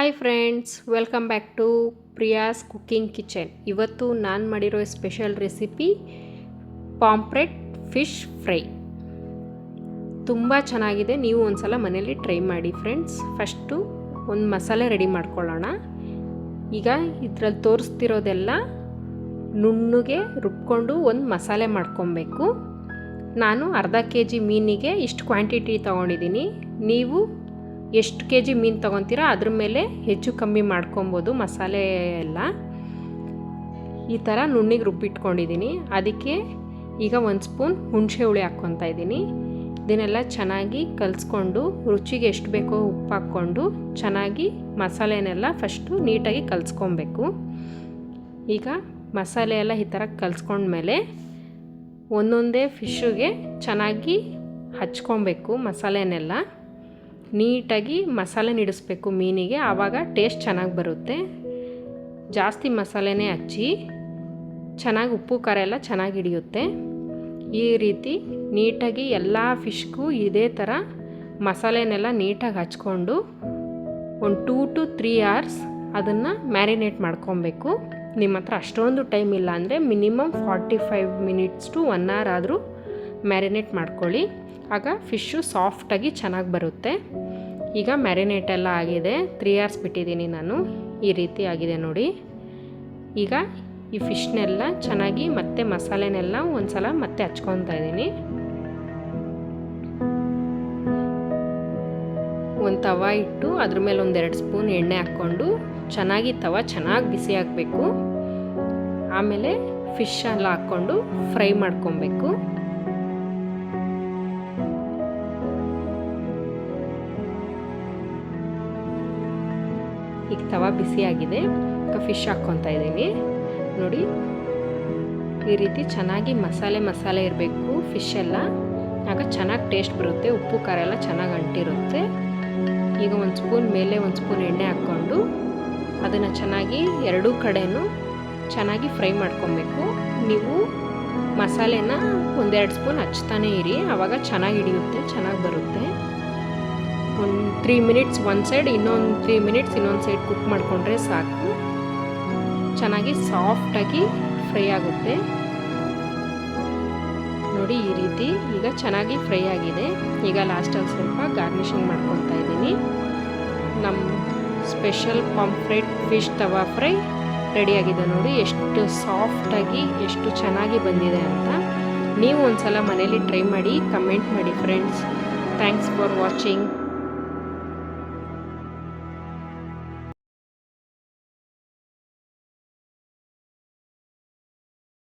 Hi friends, welcome back to Priya's cooking kitchen. ಇವತ್ತು ನಾನು ಮಾಡಿರೋ special recipe pomfret fish fry. ತುಂಬ ಚೆನ್ನಾಗಿದೆ, ನೀವು ಒಂದ್ಸಲ ಮನೇಲಿ ಟ್ರೈ ಮಾಡಿ ಫ್ರೆಂಡ್ಸ್. ಫಸ್ಟು ಒಂದು ಮಸಾಲೆ ರೆಡಿ ಮಾಡ್ಕೊಳ್ಳೋಣ. ಈಗ ಇದರಲ್ಲಿ ತೋರಿಸ್ತಿರೋದೆಲ್ಲ ನುಣ್ಣಗೆ ರುಬ್ಕೊಂಡು ಒಂದು ಮಸಾಲೆ ಮಾಡ್ಕೊಬೇಕು. ನಾನು ಅರ್ಧ kg ಮೀನಿಗೆ ಇಷ್ಟು ಕ್ವಾಂಟಿಟಿ ತೊಗೊಂಡಿದ್ದೀನಿ. ನೀವು ಎಷ್ಟು kg ಮೀನು ತೊಗೊತೀರಾ ಅದ್ರ ಮೇಲೆ ಹೆಚ್ಚು ಕಮ್ಮಿ ಮಾಡ್ಕೊಬೋದು. ಮಸಾಲೆ ಎಲ್ಲ ಈ ಥರ ನುಣ್ಣಿಗೆ ರುಬ್ಬಿಟ್ಕೊಂಡಿದ್ದೀನಿ. ಅದಕ್ಕೆ ಈಗ 1 ಸ್ಪೂನ್ ಹುಣಸೆ ಹುಳಿ ಹಾಕ್ಕೊತಾ ಇದ್ದೀನಿ. ಇದನ್ನೆಲ್ಲ ಚೆನ್ನಾಗಿ ಕಲಿಸ್ಕೊಂಡು ರುಚಿಗೆ ಎಷ್ಟು ಬೇಕೋ ಉಪ್ಪು ಹಾಕ್ಕೊಂಡು ಚೆನ್ನಾಗಿ ಮಸಾಲೆನೆಲ್ಲ ಫಸ್ಟು ನೀಟಾಗಿ ಕಲಿಸ್ಕೊಬೇಕು. ಈಗ ಮಸಾಲೆ ಎಲ್ಲ ಈ ಥರ ಕಲಿಸ್ಕೊಂಡ್ಮೇಲೆ ಒಂದೊಂದೇ ಫಿಶ್ಶಿಗೆ ಚೆನ್ನಾಗಿ ಹಚ್ಕೊಬೇಕು. ಮಸಾಲೆನೆಲ್ಲ ನೀಟಾಗಿ ಮಸಾಲೆ ನಿಡಿಸ್ಬೇಕು ಮೀನಿಗೆ, ಆವಾಗ ಟೇಸ್ಟ್ ಚೆನ್ನಾಗಿ ಬರುತ್ತೆ. ಜಾಸ್ತಿ ಮಸಾಲೆನೇ ಹಚ್ಚಿ ಚೆನ್ನಾಗಿ ಉಪ್ಪು ಖಾರ ಎಲ್ಲ ಚೆನ್ನಾಗಿ ಹಿಡಿಯುತ್ತೆ. ಈ ರೀತಿ ನೀಟಾಗಿ ಎಲ್ಲ ಫಿಶ್ಗೂ ಇದೇ ಥರ ಮಸಾಲೆನೆಲ್ಲ ನೀಟಾಗಿ ಹಚ್ಕೊಂಡು ಒಂದು 2 to 3 hours ಅದನ್ನು ಮ್ಯಾರಿನೇಟ್ ಮಾಡ್ಕೊಬೇಕು. ನಿಮ್ಮ ಹತ್ರ ಅಷ್ಟೊಂದು ಟೈಮ್ ಇಲ್ಲ ಅಂದರೆ ಮಿನಿಮಮ್ 45 minutes to 1 hour ಆದರೂ ಮ್ಯಾರಿನೇಟ್ ಮಾಡ್ಕೊಳ್ಳಿ. ಆಗ ಫಿಶ್ಶು ಸಾಫ್ಟಾಗಿ ಚೆನ್ನಾಗಿ ಬರುತ್ತೆ. ಈಗ ಮ್ಯಾರಿನೇಟ್ ಎಲ್ಲ ಆಗಿದೆ, 3 hours ಬಿಟ್ಟಿದ್ದೀನಿ ನಾನು. ಈ ರೀತಿ ಆಗಿದೆ ನೋಡಿ. ಈಗ ಈ ಫಿಶ್ನೆಲ್ಲ ಚೆನ್ನಾಗಿ ಮತ್ತೆ ಮಸಾಲೆನೆಲ್ಲ ಒಂದು ಸಲ ಮತ್ತೆ ಹಚ್ಕೊತಾ ಇದ್ದೀನಿ. ಒಂದು ತವ ಇಟ್ಟು ಅದ್ರ ಮೇಲೆ 1-2 ಸ್ಪೂನ್ ಎಣ್ಣೆ ಹಾಕ್ಕೊಂಡು ಚೆನ್ನಾಗಿ ಚೆನ್ನಾಗಿ ಬಿಸಿ ಆಗಬೇಕು. ಆಮೇಲೆ ಫಿಶ್ ಎಲ್ಲ ಹಾಕ್ಕೊಂಡು ಫ್ರೈ ಮಾಡ್ಕೊಬೇಕು. ಈಗ ತವ ಬಿಸಿಯಾಗಿದೆ, ಫಿಶ್ ಹಾಕ್ಕೊತಾ ಇದ್ದೀನಿ ನೋಡಿ. ಈ ರೀತಿ ಚೆನ್ನಾಗಿ ಮಸಾಲೆ ಇರಬೇಕು ಫಿಶ್ ಎಲ್ಲ, ಆಗ ಚೆನ್ನಾಗಿ ಟೇಸ್ಟ್ ಬರುತ್ತೆ. ಉಪ್ಪು ಖಾರ ಎಲ್ಲ ಚೆನ್ನಾಗಿ ಅಂಟಿರುತ್ತೆ. ಈಗ 1 ಸ್ಪೂನ್ ಮೇಲೆ 1 ಸ್ಪೂನ್ ಎಣ್ಣೆ ಹಾಕ್ಕೊಂಡು ಅದನ್ನು ಚೆನ್ನಾಗಿ ಎರಡೂ ಕಡೆನೂ ಚೆನ್ನಾಗಿ ಫ್ರೈ ಮಾಡ್ಕೊಬೇಕು. ನೀವು ಮಸಾಲೆನ 1-2 ಸ್ಪೂನ್ ಹಚ್ತಾನೆ ಇರಿ, ಆವಾಗ ಚೆನ್ನಾಗಿ ಹಿಡಿಯುತ್ತೆ, ಚೆನ್ನಾಗಿ ಬರುತ್ತೆ. ಒಂದು 3 minutes ಒಂದು ಸೈಡ್, ಇನ್ನೊಂದು 3 minutes ಇನ್ನೊಂದು ಸೈಡ್ ಕುಕ್ ಮಾಡಿಕೊಂಡ್ರೆ ಸಾಕು. ಚೆನ್ನಾಗಿ ಸಾಫ್ಟಾಗಿ ಫ್ರೈ ಆಗುತ್ತೆ ನೋಡಿ. ಈ ರೀತಿ ಈಗ ಚೆನ್ನಾಗಿ ಫ್ರೈ ಆಗಿದೆ. ಈಗ ಲಾಸ್ಟಲ್ಲಿ ಸ್ವಲ್ಪ ಗಾರ್ನಿಷಿಂಗ್ ಮಾಡ್ಕೊತಾ ಇದ್ದೀನಿ. ನಮ್ಮ ಸ್ಪೆಷಲ್ ಪಾಂಪ್ರೆಟ್ ಫಿಶ್ ತವಾ ಫ್ರೈ ರೆಡಿಯಾಗಿದೆ ನೋಡಿ. ಎಷ್ಟು ಸಾಫ್ಟಾಗಿ ಎಷ್ಟು ಚೆನ್ನಾಗಿ ಬಂದಿದೆ ಅಂತ. ನೀವು ಒಂದು ಸಲ ಮನೇಲಿ ಟ್ರೈ ಮಾಡಿ ಕಮೆಂಟ್ ಮಾಡಿ ಫ್ರೆಂಡ್ಸ್. Thanks for watching.